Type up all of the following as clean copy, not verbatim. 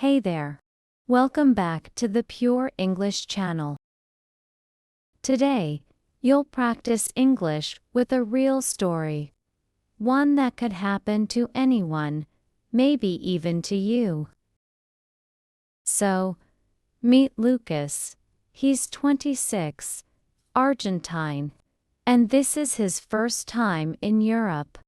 Hey there! Welcome back to the Pure English channel. Today, you'll practice English with a real story. One that could happen to anyone, maybe even to you. So, meet Lucas. He's 26, Argentine, and this is his first time in Europe.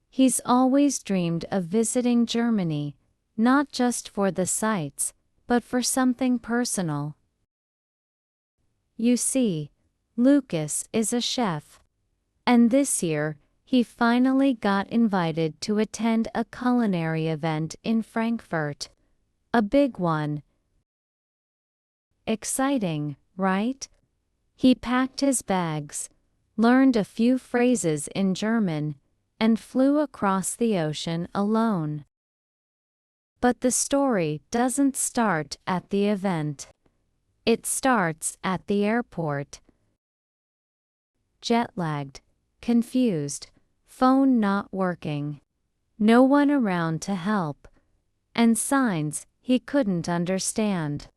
He's always dreamed of visiting Germany, not just for the sights, but for something personal. You see, Lucas is a chef, and this year, he finally got invited to attend a culinary event in Frankfurt. A big one. Exciting, right? He packed his bags, learned a few phrases in German, and flew across the ocean alone. But the story doesn't start at the event. It starts at the airport. Jet-lagged, confused, phone not working, no one around to help, and signs he couldn't understand.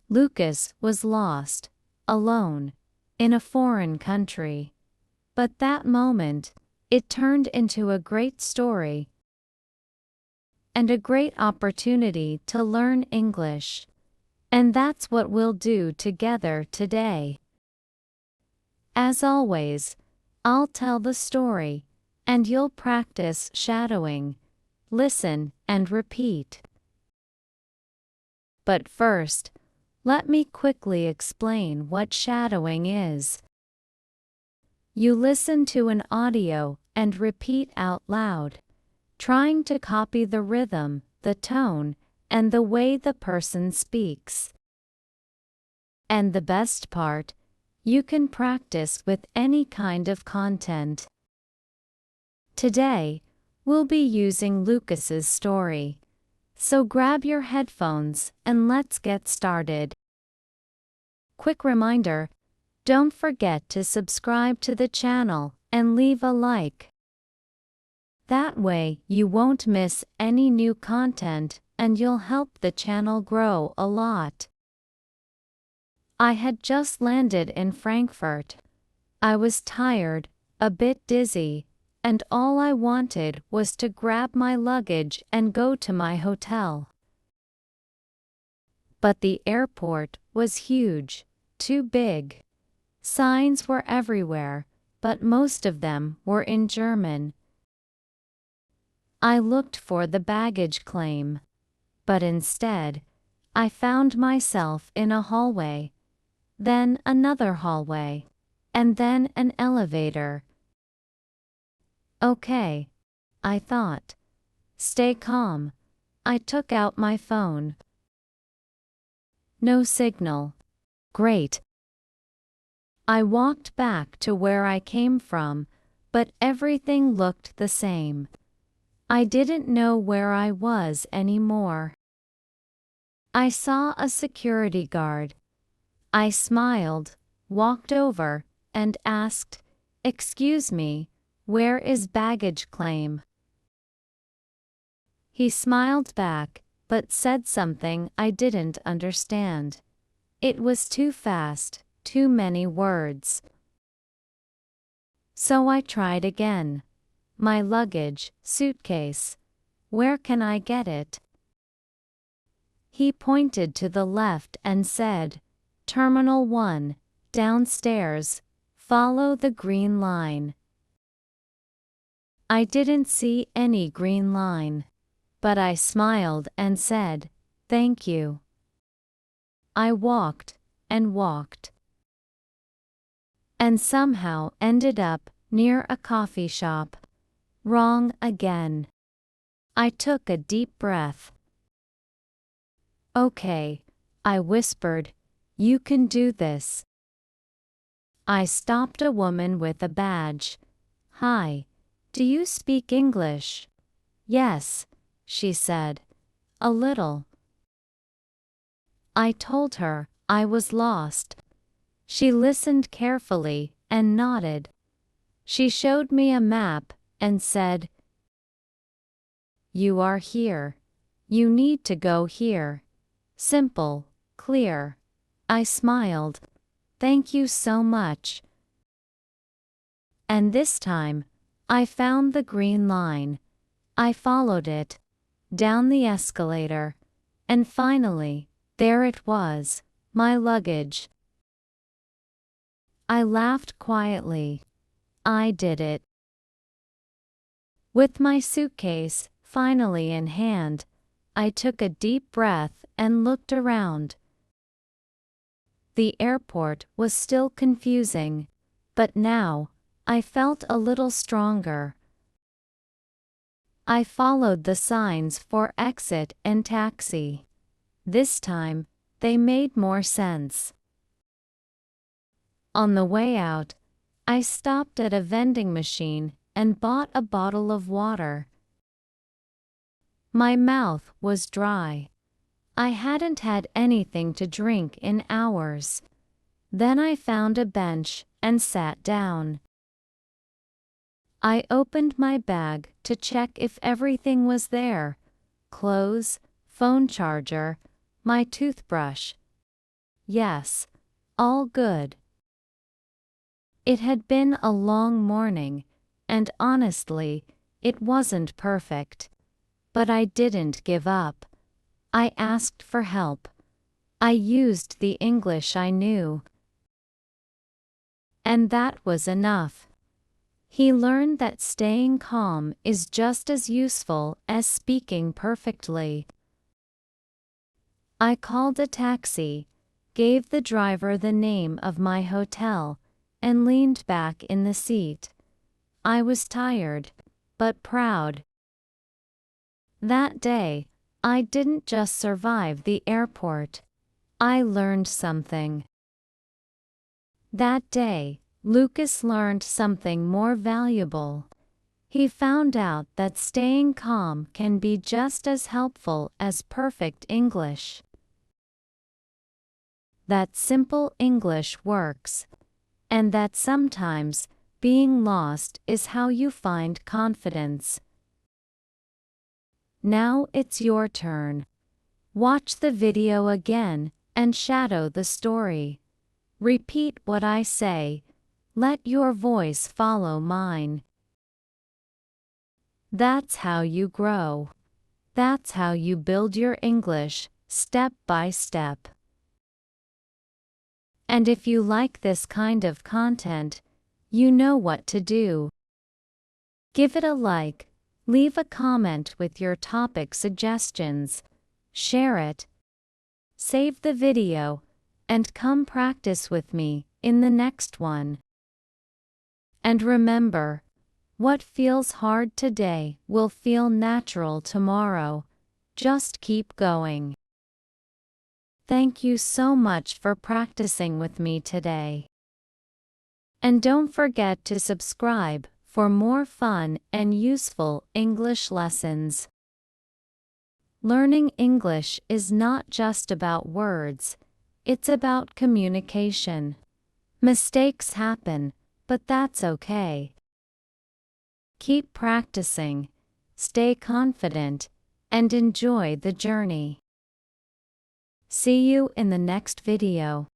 Lucas was lost, alone, in a foreign country. But that moment, it turned into a great story and a great opportunity to learn English. And that's what we'll do together today. As always, I'll tell the story, and you'll practice shadowing, listen, and repeat. But first, let me quickly explain what shadowing is. You listen to an audio and repeat out loud, trying to copy the rhythm, the tone, and the way the person speaks. And the best part, you can practice with any kind of content. Today, we'll be using Lucas's story. So grab your headphones and let's get started. Quick reminder, don't forget to subscribe to the channel and leave a like. That way you won't miss any new content and you'll help the channel grow a lot. I had just landed in Frankfurt. I was tired, a bit dizzy, and all I wanted was to grab my luggage and go to my hotel. But the airport was huge, too big. Signs were everywhere, but most of them were in German. I looked for the baggage claim, but instead, I found myself in a hallway, then another hallway, and then an elevator. Okay, I thought. Stay calm. I took out my phone. No signal. Great. I walked back to where I came from, but everything looked the same. I didn't know where I was anymore. I saw a security guard. I smiled, walked over, and asked, "Excuse me, where is baggage claim?" He smiled back, but said something I didn't understand. It was too fast, too many words. So I tried again. My luggage, suitcase. Where can I get it? He pointed to the left and said, "Terminal 1, downstairs, follow the green line." I didn't see any green line, but I smiled and said, "Thank you." I walked and walked, and somehow ended up near a coffee shop. Wrong again. I took a deep breath. "Okay," I whispered, "you can do this." I stopped a woman with a badge. "Hi, do you speak English?" "Yes," she said. "A little." I told her I was lost. She listened carefully and nodded. She showed me a map and said, "You are here. You need to go here. Simple, clear. I smiled. Thank you so much. And this time, I found the green line. I followed it, down the escalator, and finally, there it was, my luggage. I laughed quietly. I did it. With my suitcase finally in hand, I took a deep breath and looked around. The airport was still confusing, but now, I felt a little stronger. I followed the signs for exit and taxi. This time, they made more sense. On the way out, I stopped at a vending machine and bought a bottle of water. My mouth was dry. I hadn't had anything to drink in hours. Then I found a bench and sat down. I opened my bag to check if everything was there: clothes, phone charger, my toothbrush. Yes, all good. It had been a long morning, and honestly, it wasn't perfect. But I didn't give up. I asked for help. I used the English I knew. And that was enough. He learned that staying calm is just as useful as speaking perfectly. I called a taxi, gave the driver the name of my hotel, and leaned back in the seat. I was tired, but proud. That day, I didn't just survive the airport. I learned something. That day, Lucas learned something more valuable. He found out that staying calm can be just as helpful as perfect English. That simple English works, and that sometimes being lost is how you find confidence. Now it's your turn. Watch the video again and shadow the story. Repeat what I say. Let your voice follow mine. That's how you grow. That's how you build your English, step by step. And if you like this kind of content, you know what to do. Give it a like, leave a comment with your topic suggestions, share it, save the video, and come practice with me in the next one. And remember, what feels hard today will feel natural tomorrow. Just keep going. Thank you so much for practicing with me today. And don't forget to subscribe for more fun and useful English lessons. Learning English is not just about words, it's about communication. Mistakes happen, but that's okay. Keep practicing, stay confident, and enjoy the journey. See you in the next video.